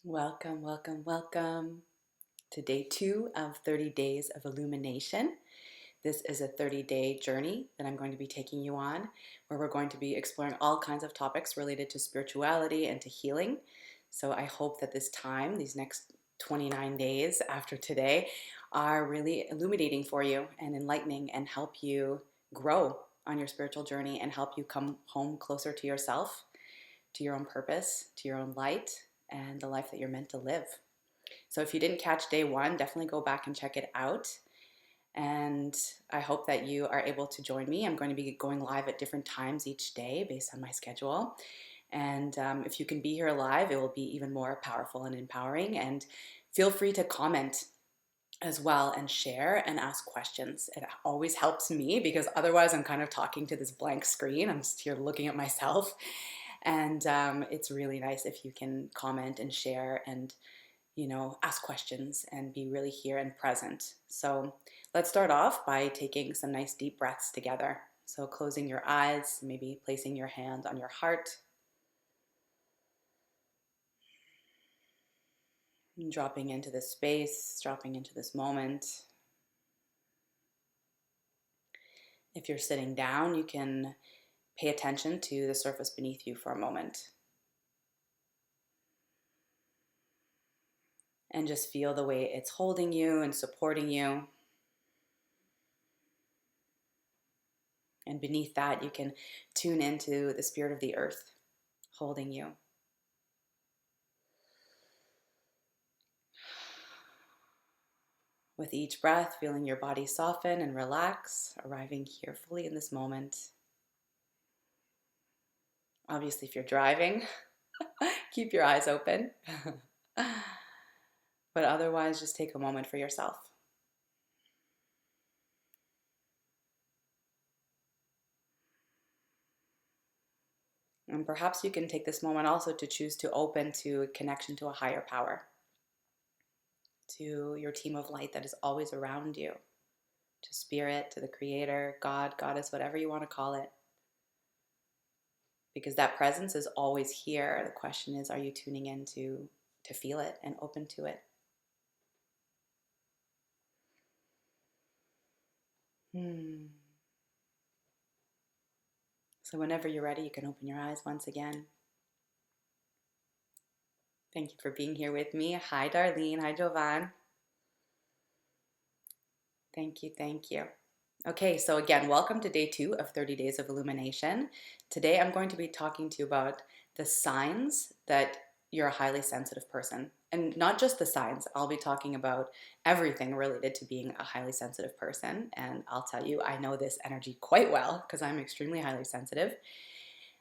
Welcome, welcome, welcome to day 2 of 30 Days of Illumination. This is a 30-day journey that I'm going to be taking you on, where we're going to be exploring all kinds of topics related to spirituality and to healing. So I hope that this time, these next 29 days after today, are really illuminating for you and enlightening and help you grow on your spiritual journey and help you come home closer to yourself, to your own purpose, to your own light, and the life that you're meant to live. So if you didn't catch day 1, definitely go back and check it out. And I hope that you are able to join me. I'm going to be going live at different times each day based on my schedule. And if you can be here live, it will be even more powerful and empowering. And feel free to comment as well and share and ask questions. It always helps me because otherwise I'm kind of talking to this blank screen. I'm just here looking at myself. And it's really nice if you can comment and share and, ask questions and be really here and present. So let's start off by taking some nice deep breaths together. So closing your eyes, maybe placing your hand on your heart, and dropping into this space, dropping into this moment. If you're sitting down, you can pay attention to the surface beneath you for a moment. And just feel the way it's holding you and supporting you. And beneath that, you can tune into the spirit of the earth holding you. With each breath, feeling your body soften and relax, arriving here fully in this moment. Obviously, if you're driving, keep your eyes open. But otherwise, just take a moment for yourself. And perhaps you can take this moment also to choose to open to a connection to a higher power, to your team of light that is always around you, to spirit, to the creator, God, goddess, whatever you want to call it. Because that presence is always here. The question is, are you tuning in to feel it and open to it? So whenever you're ready, you can open your eyes once again. Thank you for being here with me. Hi, Darlene. Hi, Jovan. Thank you, thank you. Okay, so again, welcome to day 2 of 30 Days of Illumination. Today I'm going to be talking to you about the signs that you're a highly sensitive person. And not just the signs, I'll be talking about everything related to being a highly sensitive person. And I'll tell you, I know this energy quite well because I'm extremely highly sensitive.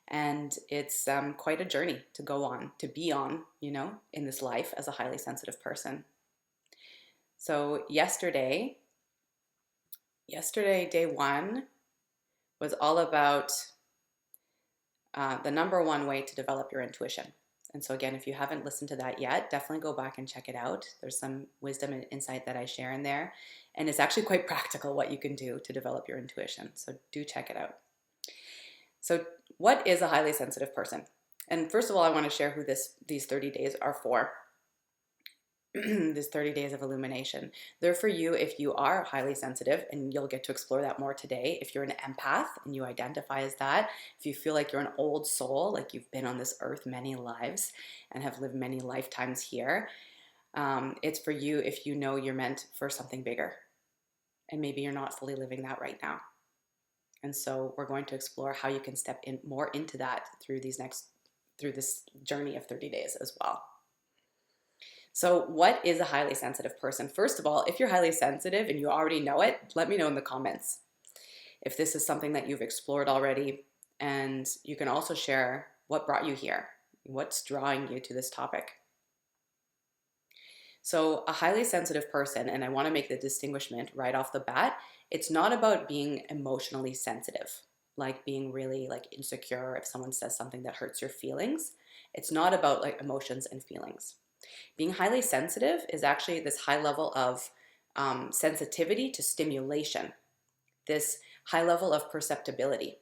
And it's quite a journey to go on, to be on, in this life as a highly sensitive person. So yesterday, day 1 was all about the number one way to develop your intuition. And so again, if you haven't listened to that yet, definitely go back and check it out. There's some wisdom and insight that I share in there. And it's actually quite practical what you can do to develop your intuition. So do check it out. So what is a highly sensitive person? And first of all, I want to share who these 30 days are for. These 30 days of illumination. They're for you if you are highly sensitive, and you'll get to explore that more today. If you're an empath and you identify as that, if you feel like you're an old soul, like you've been on this earth many lives and have lived many lifetimes here, it's for you if you know you're meant for something bigger. And maybe you're not fully living that right now. And so we're going to explore how you can step in more into that through this journey of 30 days as well. So what is a highly sensitive person? First of all, if you're highly sensitive and you already know it, let me know in the comments if this is something that you've explored already. And you can also share what brought you here, what's drawing you to this topic. So a highly sensitive person, and I want to make the distinguishment right off the bat, it's not about being emotionally sensitive, like being really insecure if someone says something that hurts your feelings. It's not about emotions and feelings. Being highly sensitive is actually this high level of sensitivity to stimulation, this high level of perceptibility.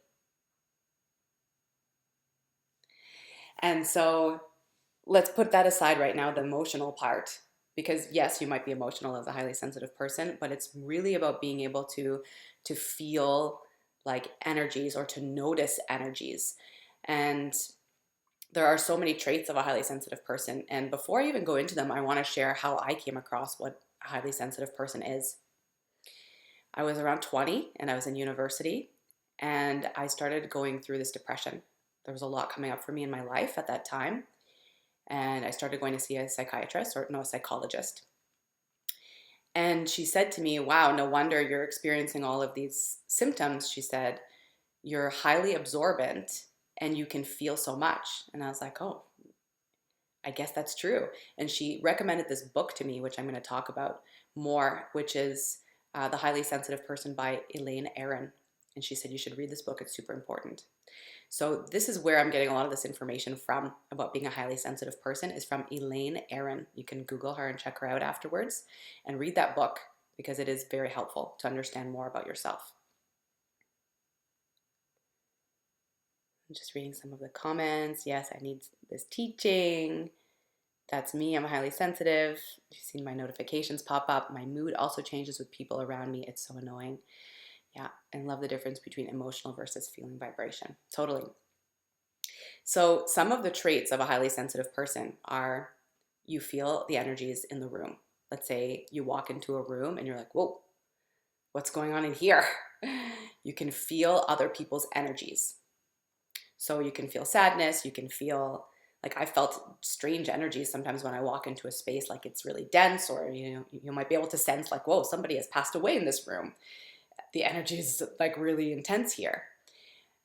And so let's put that aside right now, the emotional part, because yes, you might be emotional as a highly sensitive person, but it's really about being able to feel like energies or to notice energies. And there are so many traits of a highly sensitive person. And before I even go into them, I want to share how I came across what a highly sensitive person is. I was around 20 and I was in university and I started going through this depression. There was a lot coming up for me in my life at that time. And I started going to see a psychiatrist, or no, a psychologist. And she said to me, wow, no wonder you're experiencing all of these symptoms. She said, you're highly absorbent and you can feel so much. And I was like, oh, I guess that's true. And she recommended this book to me, which I'm going to talk about more, which is The Highly Sensitive Person by Elaine, Aron. And she said, you should read this book. It's super important. So this is where I'm getting a lot of this information from about being a highly sensitive person, is from Elaine, Aron. You can Google her and check her out afterwards and read that book because it is very helpful to understand more about yourself. I'm just reading some of the comments. Yes, I need this teaching. That's me. I'm highly sensitive. You've seen my notifications pop up. My mood also changes with people around me. It's so annoying. Yeah, and love the difference between emotional versus feeling vibration. Totally. So some of the traits of a highly sensitive person are you feel the energies in the room. Let's say you walk into a room and you're like, whoa, what's going on in here? You can feel other people's energies. So you can feel sadness, you can feel, like I felt strange energies sometimes when I walk into a space, like it's really dense, or you might be able to sense like, whoa, somebody has passed away in this room. The energy is like really intense here.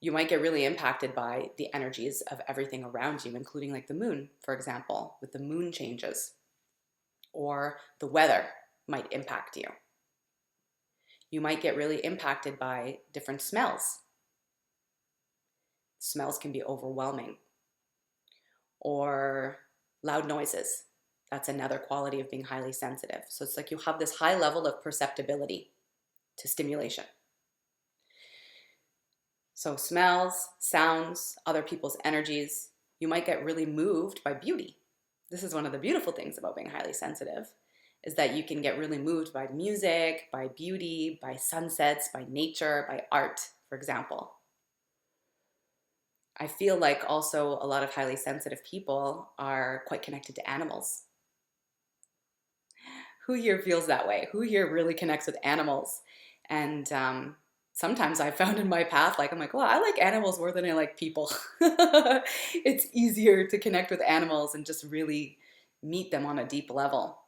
You might get really impacted by the energies of everything around you, including like the moon, for example, with the moon changes, or the weather might impact you. You might get really impacted by different smells. Smells can be overwhelming. Or loud noises. That's another quality of being highly sensitive. So it's like you have this high level of perceptibility to stimulation. So smells, sounds, other people's energies. You might get really moved by beauty. This is one of the beautiful things about being highly sensitive, is that you can get really moved by music, by beauty, by sunsets, by nature, by art, for example. I feel like also a lot of highly sensitive people are quite connected to animals. Who here feels that way? Who here really connects with animals? And sometimes I found in my path, like I'm like, well, I like animals more than I like people. It's easier to connect with animals and just really meet them on a deep level.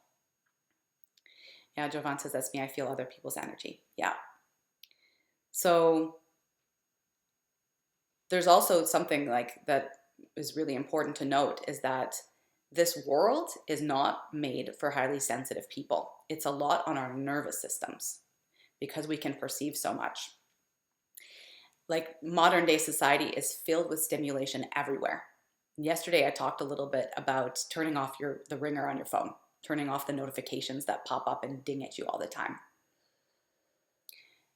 Yeah, Jovan says, that's me. I feel other people's energy. Yeah. So there's also something like that is really important to note, is that this world is not made for highly sensitive people. It's a lot on our nervous systems because we can perceive so much. Like modern day society is filled with stimulation everywhere. Yesterday I talked a little bit about turning off the ringer on your phone, turning off the notifications that pop up and ding at you all the time.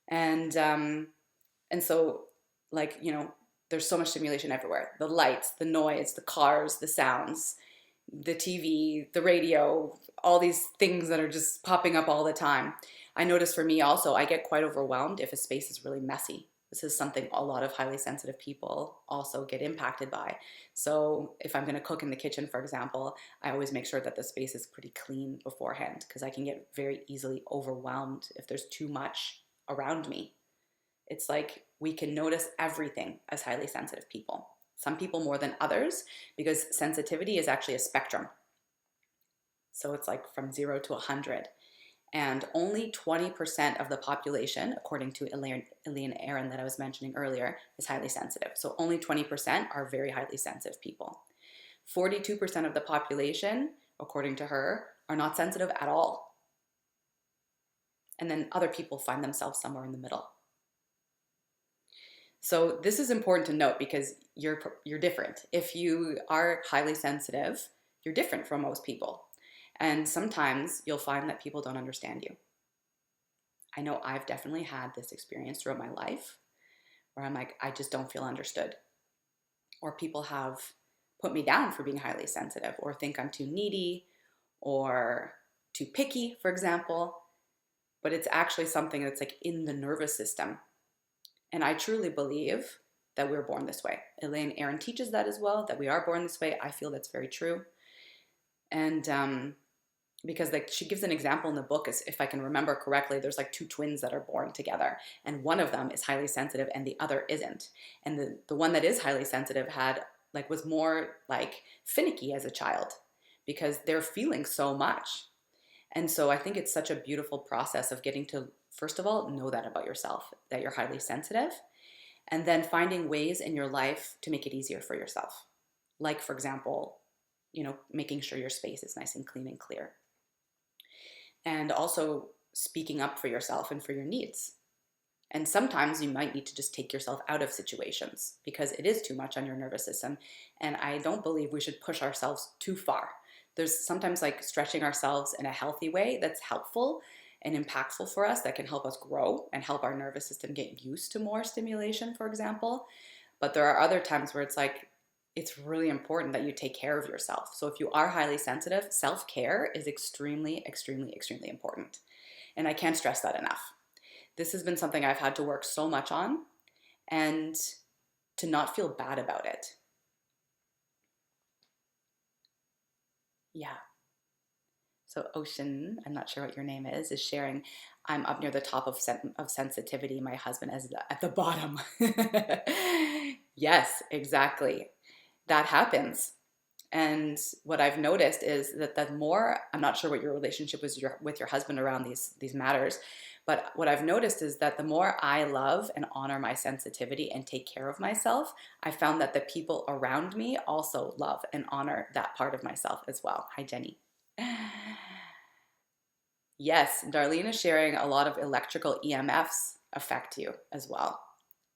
And so, like, there's so much stimulation everywhere. The lights, the noise, the cars, the sounds, the TV, the radio, all these things that are just popping up all the time. I notice for me also, I get quite overwhelmed if a space is really messy. This is something a lot of highly sensitive people also get impacted by. So if I'm going to cook in the kitchen, for example, I always make sure that the space is pretty clean beforehand, because I can get very easily overwhelmed if there's too much around me. It's like we can notice everything as highly sensitive people. Some people more than others, because sensitivity is actually a spectrum. So it's like from 0 to 100. And only 20% of the population, according to Elaine Aron that I was mentioning earlier, is highly sensitive. So only 20% are very highly sensitive people. 42% of the population, according to her, are not sensitive at all. And then other people find themselves somewhere in the middle. So this is important to note because you're different. If you are highly sensitive, you're different from most people. And sometimes you'll find that people don't understand you. I know I've definitely had this experience throughout my life where I'm like, I just don't feel understood. Or people have put me down for being highly sensitive or think I'm too needy or too picky, for example. But it's actually something that's like in the nervous system. And I truly believe that we're born this way. Elaine, Aron teaches that as well, that we are born this way. I feel that's very true. And because like she gives an example in the book, is if I can remember correctly, there's like two twins that are born together, and one of them is highly sensitive and the other isn't. And the one that is highly sensitive was more like finicky as a child because they're feeling so much. And so I think it's such a beautiful process of getting to, first of all, know that about yourself, that you're highly sensitive, and then finding ways in your life to make it easier for yourself. Like, for example, making sure your space is nice and clean and clear. And also speaking up for yourself and for your needs. And sometimes you might need to just take yourself out of situations because it is too much on your nervous system. And I don't believe we should push ourselves too far. There's sometimes like stretching ourselves in a healthy way that's helpful and impactful for us, that can help us grow and help our nervous system get used to more stimulation, for example. But there are other times where it's like, it's really important that you take care of yourself. So if you are highly sensitive, self-care is extremely, extremely, extremely important. And I can't stress that enough. This has been something I've had to work so much on, and to not feel bad about it. Yeah. So Ocean, I'm not sure what your name is sharing, I'm up near the top of sensitivity. My husband is at the bottom. Yes, exactly. That happens. And what I've noticed is that the more, I'm not sure what your relationship was with your husband around these matters, but what I've noticed is that the more I love and honor my sensitivity and take care of myself, I found that the people around me also love and honor that part of myself as well. Hi, Jenny. Yes, Darlene is sharing a lot of electrical EMFs affect you as well.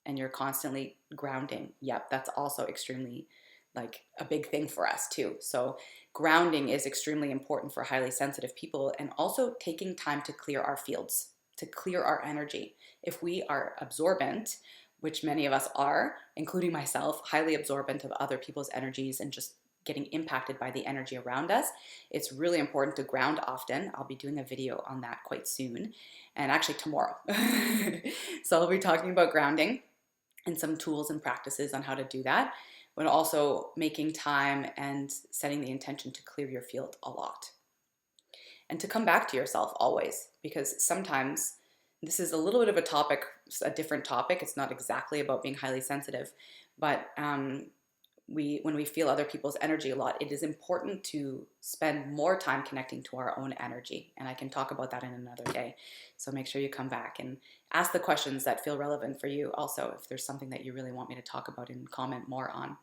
And you're constantly grounding. Yep, that's also extremely like a big thing for us too. So grounding is extremely important for highly sensitive people, and also taking time to clear our fields, to clear our energy. If we are absorbent, which many of us are, including myself, highly absorbent of other people's energies and just getting impacted by the energy around us, it's really important to ground often. I'll be doing a video on that quite soon, and actually tomorrow. So I'll be talking about grounding and some tools and practices on how to do that, but also making time and setting the intention to clear your field a lot. And to come back to yourself always, because sometimes this is a little bit of a topic, a different topic. It's not exactly about being highly sensitive, but when we feel other people's energy a lot, it is important to spend more time connecting to our own energy. And I can talk about that in another day. So make sure you come back and ask the questions that feel relevant for you. Also, if there's something that you really want me to talk about and comment more on.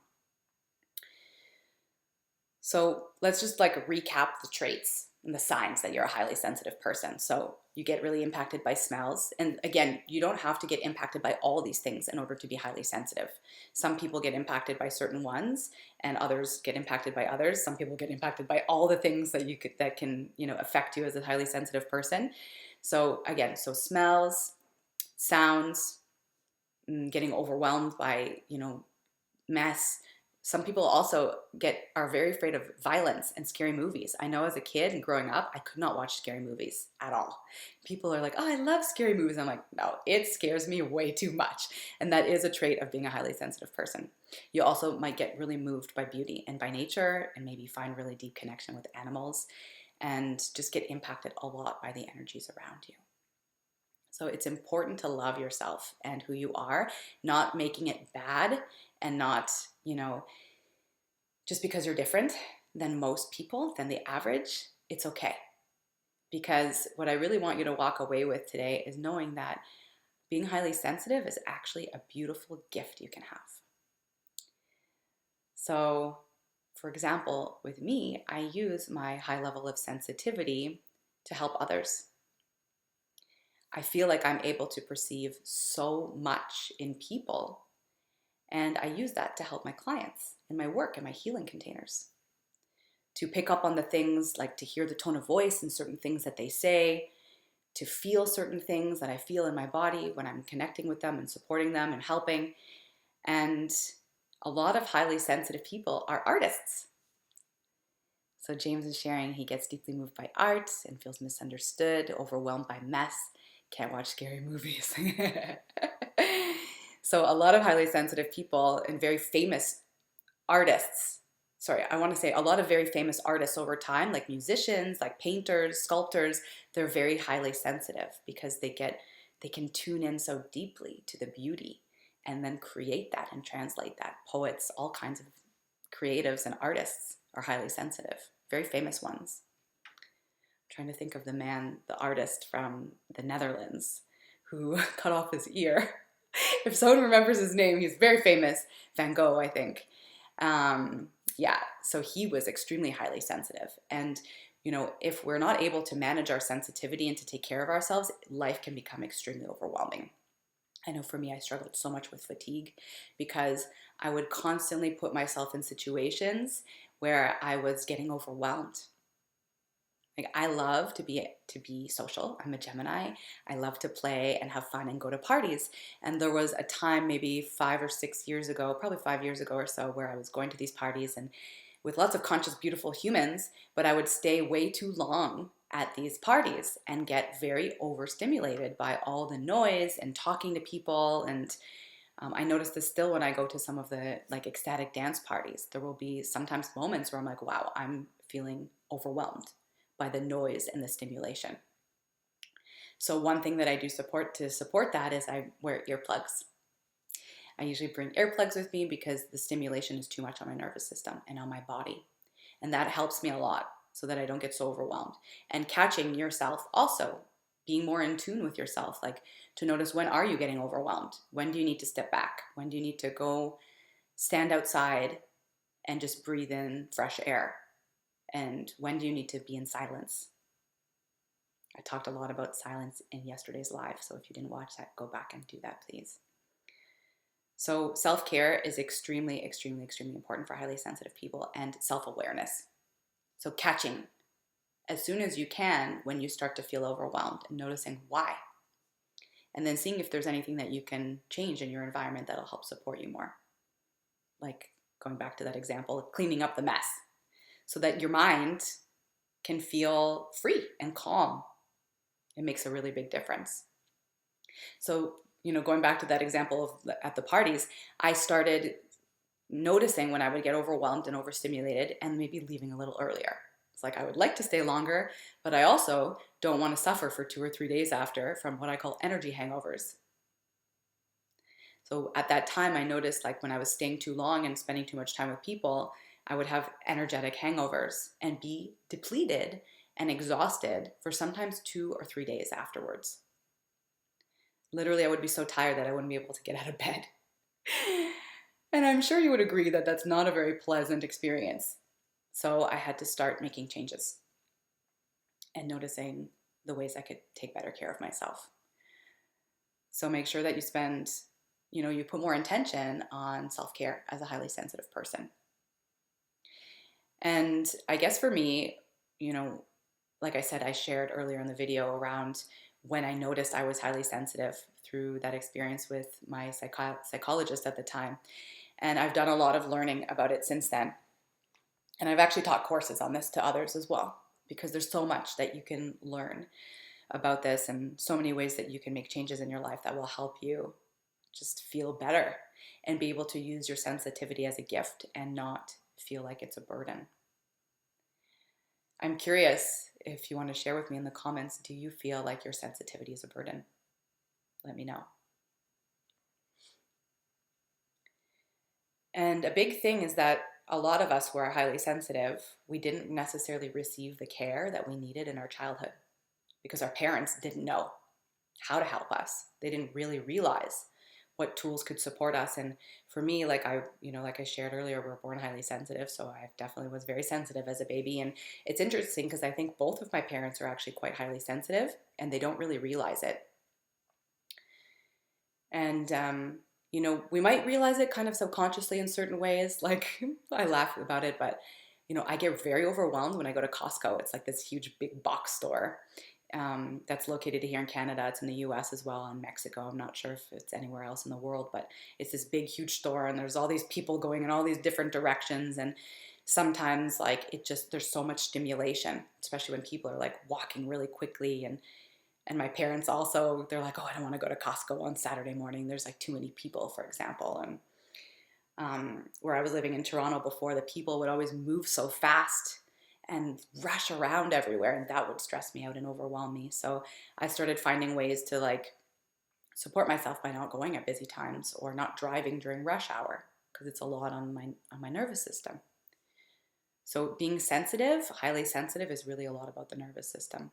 So let's just like recap the traits and the signs that you're a highly sensitive person. So you get really impacted by smells. And again, you don't have to get impacted by all these things in order to be highly sensitive. Some people get impacted by certain ones and others get impacted by others. Some people get impacted by all the things that can affect you as a highly sensitive person. So again, smells, sounds, getting overwhelmed by, mess. Some people also are very afraid of violence and scary movies. I know as a kid and growing up, I could not watch scary movies at all. People are like, oh, I love scary movies. I'm like, no, it scares me way too much. And that is a trait of being a highly sensitive person. You also might get really moved by beauty and by nature, and maybe find really deep connection with animals, and just get impacted a lot by the energies around you. So it's important to love yourself and who you are, not making it bad, and not, just because you're different than most people, than the average, it's okay. Because what I really want you to walk away with today is knowing that being highly sensitive is actually a beautiful gift you can have. So, for example, with me, I use my high level of sensitivity to help others. I feel like I'm able to perceive so much in people, and I use that to help my clients in my work and my healing containers. To pick up on the things, like to hear the tone of voice and certain things that they say, to feel certain things that I feel in my body when I'm connecting with them and supporting them and helping. And A lot of highly sensitive people are artists. So James is sharing he gets deeply moved by art and feels misunderstood, overwhelmed by mess, can't watch scary movies. So a lot of highly sensitive people and very famous artists, sorry, I want to say a lot of very famous artists over time, like musicians, like painters, sculptors, they're very highly sensitive because they can tune in so deeply to the beauty and then create that and translate that. Poets, all kinds of creatives and artists are highly sensitive, very famous ones. I'm trying to think of the artist from the Netherlands who cut off his ear. If someone remembers his name, he's very famous, Van Gogh, I think. Yeah, so he was extremely highly sensitive. And, if we're not able to manage our sensitivity and to take care of ourselves, life can become extremely overwhelming. I know for me, I struggled so much with fatigue because I would constantly put myself in situations where I was getting overwhelmed. Like I love to be social. I'm a Gemini. I love to play and have fun and go to parties. And there was a time maybe 5 or 6 years ago, probably 5 years ago or so, where I was going to these parties and with lots of conscious, beautiful humans, but I would stay way too long at these parties and get very overstimulated by all the noise and talking to people. And I notice this still when I go to some of the like ecstatic dance parties. There will be sometimes moments where I'm like, wow, I'm feeling overwhelmed by the noise and the stimulation. So one thing that I do to support that is I wear earplugs. I usually bring earplugs with me because the stimulation is too much on my nervous system and on my body. And that helps me a lot so that I don't get so overwhelmed. And catching yourself also, being more in tune with yourself, like to notice when are you getting overwhelmed? When do you need to step back? When do you need to go stand outside and just breathe in fresh air? And when do you need to be in silence? I talked a lot about silence in yesterday's live, so if you didn't watch that, go back and do that, please. So self-care is extremely, extremely, extremely important for highly sensitive people, and self-awareness. So catching as soon as you can when you start to feel overwhelmed and noticing why. And then seeing if there's anything that you can change in your environment that'll help support you more. Like going back to that example, cleaning up the mess so that your mind can feel free and calm. It makes a really big difference. So, going back to that example of at the parties, I started noticing when I would get overwhelmed and overstimulated and maybe leaving a little earlier. It's like I would like to stay longer, but I also don't want to suffer for 2 or 3 days after from what I call energy hangovers. So at that time, I noticed like when I was staying too long and spending too much time with people, I would have energetic hangovers and be depleted and exhausted for sometimes 2 or 3 days afterwards. Literally, I would be so tired that I wouldn't be able to get out of bed. And I'm sure you would agree that that's not a very pleasant experience. So I had to start making changes and noticing the ways I could take better care of myself. So make sure that you spend, you put more intention on self-care as a highly sensitive person. And I guess for me, like I said, I shared earlier in the video around when I noticed I was highly sensitive through that experience with my psychologist at the time. And I've done a lot of learning about it since then. And I've actually taught courses on this to others as well, because there's so much that you can learn about this and so many ways that you can make changes in your life that will help you just feel better and be able to use your sensitivity as a gift and not feel like it's a burden. I'm curious if you want to share with me in the comments, do you feel like your sensitivity is a burden? Let me know. And a big thing is that a lot of us who are highly sensitive, we didn't necessarily receive the care that we needed in our childhood because our parents didn't know how to help us. They didn't really realize what tools could support us. And for me, like I shared earlier, we're born highly sensitive. So I definitely was very sensitive as a baby. And it's interesting because I think both of my parents are actually quite highly sensitive and they don't really realize it. And, we might realize it kind of subconsciously in certain ways. Like I laugh about it, but I get very overwhelmed when I go to Costco. It's like this huge big box store. that's located here in Canada. It's in the US as well, and Mexico. I'm not sure if it's anywhere else in the world, but it's this big, huge store, and there's all these people going in all these different directions. And sometimes, like, there's so much stimulation, especially when people are like walking really quickly. And my parents also, they're like, oh, I don't want to go to Costco on Saturday morning. There's like too many people, for example. And where I was living in Toronto before, the people would always move so fast and rush around everywhere, and that would stress me out and overwhelm me. So I started finding ways to like support myself by not going at busy times or not driving during rush hour, because it's a lot on my nervous system. So being sensitive, highly sensitive, is really a lot about the nervous system.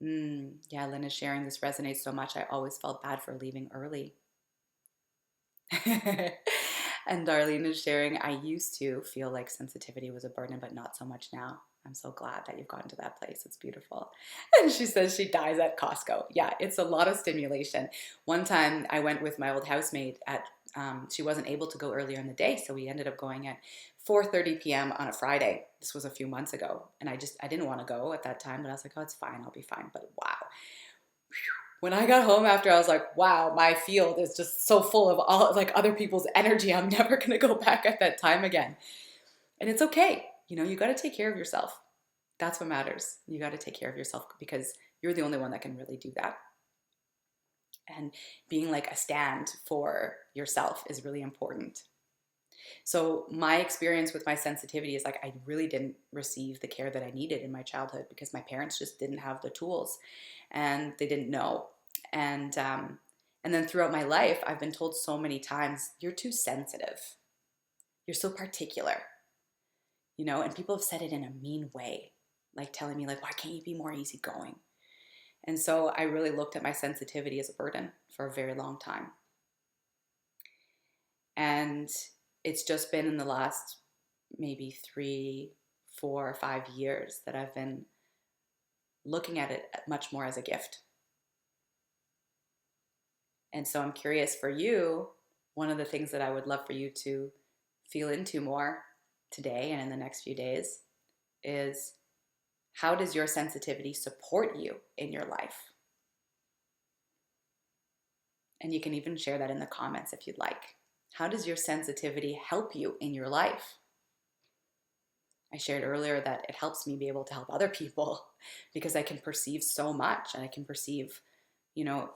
Yeah, Lynn is sharing, this resonates so much. I always felt bad for leaving early. And Darlene is sharing, I used to feel like sensitivity was a burden, but not so much now. I'm so glad that you've gotten to that place. It's beautiful. And she says she dies at Costco. Yeah, it's a lot of stimulation. One time I went with my old housemate she wasn't able to go earlier in the day, so we ended up going at 4:30 p.m. on a Friday. This was a few months ago, and I didn't want to go at that time, but I was like, oh, it's fine, I'll be fine. But wow. When I got home after, I was like, wow, my field is just so full of all like other people's energy. I'm never going to go back at that time again. And it's okay. You got to take care of yourself. That's what matters. You got to take care of yourself, because you're the only one that can really do that. And being like a stand for yourself is really important. So my experience with my sensitivity is like, I really didn't receive the care that I needed in my childhood, because my parents just didn't have the tools and they didn't know. And then throughout my life, I've been told so many times, you're too sensitive. You're so particular, and people have said it in a mean way, like telling me like, why can't you be more easygoing? And so I really looked at my sensitivity as a burden for a very long time. And it's just been in the last maybe 3, 4, 5 years that I've been looking at it much more as a gift. And so I'm curious for you, one of the things that I would love for you to feel into more today and in the next few days is, how does your sensitivity support you in your life? And you can even share that in the comments if you'd like. How does your sensitivity help you in your life? I shared earlier that it helps me be able to help other people, because I can perceive so much, and I can perceive,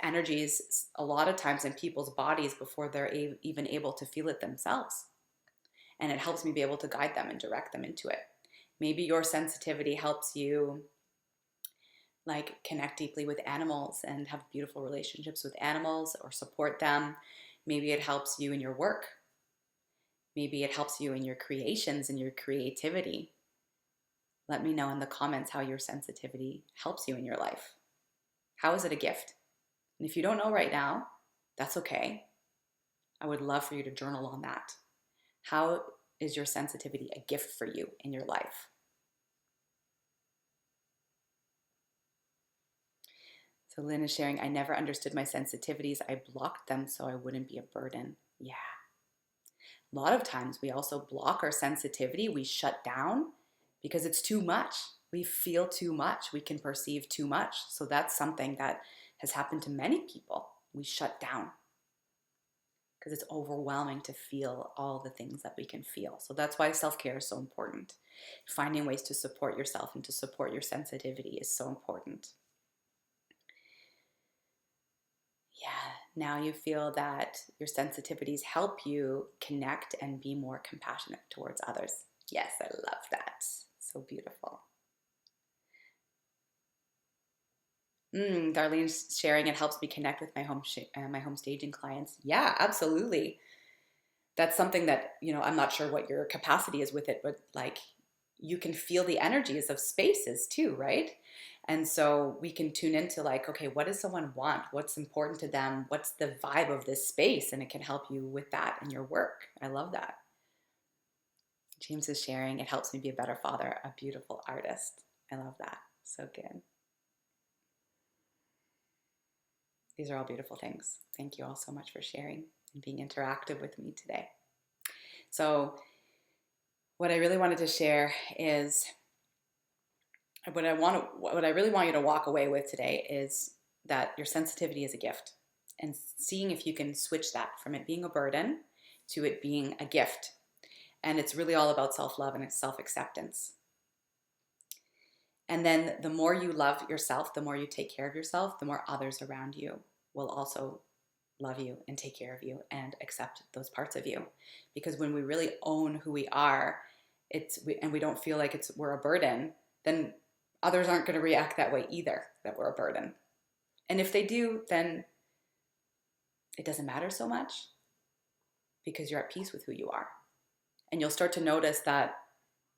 energies a lot of times in people's bodies before they're even able to feel it themselves. And it helps me be able to guide them and direct them into it. Maybe your sensitivity helps you like connect deeply with animals and have beautiful relationships with animals or support them. Maybe it helps you in your work. Maybe it helps you in your creations and your creativity. Let me know in the comments how your sensitivity helps you in your life. How is it a gift? And if you don't know right now, that's okay. I would love for you to journal on that. How is your sensitivity a gift for you in your life? So Lynn is sharing, I never understood my sensitivities. I blocked them so I wouldn't be a burden. Yeah. A lot of times we also block our sensitivity. We shut down because it's too much. We feel too much. We can perceive too much. So that's something that has happened to many people. We shut down because it's overwhelming to feel all the things that we can feel. So that's why self-care is so important. Finding ways to support yourself and to support your sensitivity is so important. Yeah, now you feel that your sensitivities help you connect and be more compassionate towards others. Yes, I love that. So beautiful. Darlene's sharing, it helps me connect with my home staging clients. Yeah, absolutely. That's something that, I'm not sure what your capacity is with it, but like you can feel the energies of spaces too, right? And so we can tune into like, okay, what does someone want? What's important to them? What's the vibe of this space? And it can help you with that in your work. I love that. James is sharing, it helps me be a better father, a beautiful artist. I love that. So good. These are all beautiful things. Thank you all so much for sharing and being interactive with me today. So what I really wanted to share is what I really want you to walk away with today is that your sensitivity is a gift, and seeing if you can switch that from it being a burden to it being a gift. And it's really all about self-love and it's self-acceptance. And then the more you love yourself, the more you take care of yourself, the more others around you will also love you and take care of you and accept those parts of you. Because when we really own who we are, and we don't feel like we're a burden, then others aren't going to react that way either, that we're a burden. And if they do, then it doesn't matter so much because you're at peace with who you are. And you'll start to notice that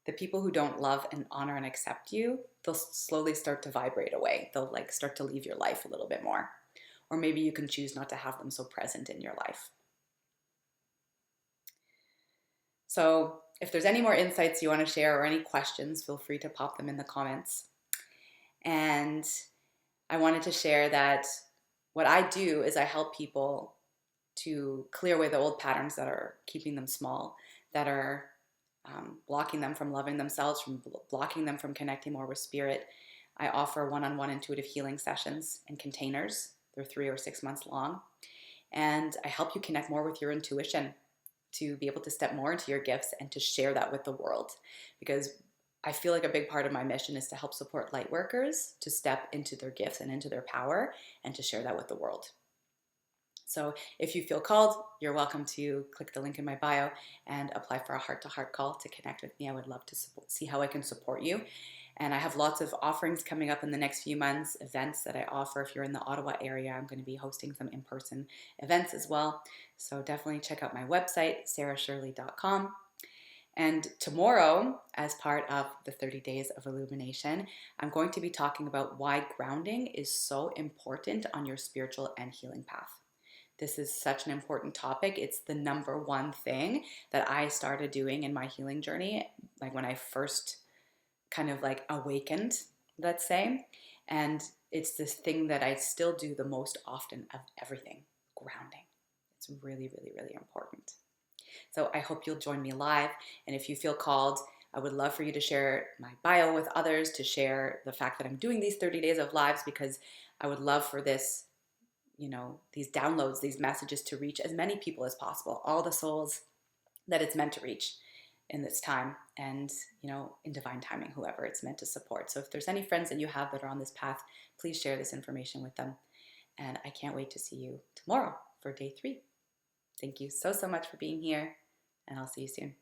the people who don't love and honor and accept you, they'll slowly start to vibrate away. They'll like start to leave your life a little bit more. Or maybe you can choose not to have them so present in your life. So if there's any more insights you want to share or any questions, feel free to pop them in the comments. And I wanted to share that what I do is I help people to clear away the old patterns that are keeping them small, that are blocking them from loving themselves, from blocking them from connecting more with spirit. I offer one-on-one intuitive healing sessions in containers. They're 3 or 6 months long. And I help you connect more with your intuition to be able to step more into your gifts and to share that with the world. Because I feel like a big part of my mission is to help support light workers to step into their gifts and into their power and to share that with the world. So if you feel called, you're welcome to click the link in my bio and apply for a heart-to-heart call to connect with me. I would love to see how I can support you. And I have lots of offerings coming up in the next few months, events that I offer. If you're in the Ottawa area, I'm going to be hosting some in-person events as well. So definitely check out my website, sarahshirley.com. And tomorrow, as part of the 30 Days of Illumination, I'm going to be talking about why grounding is so important on your spiritual and healing path. This is such an important topic. It's the number one thing that I started doing in my healing journey, like when I first kind of like awakened, let's say. And it's this thing that I still do the most often of everything, grounding. It's really, really, really important. So I hope you'll join me live. And if you feel called, I would love for you to share my bio with others, to share the fact that I'm doing these 30 days of lives, because I would love for this, these downloads, these messages to reach as many people as possible, all the souls that it's meant to reach in this time and, in divine timing, whoever it's meant to support. So if there's any friends that you have that are on this path, please share this information with them. And I can't wait to see you tomorrow for day 3. Thank you so, so much for being here, and I'll see you soon.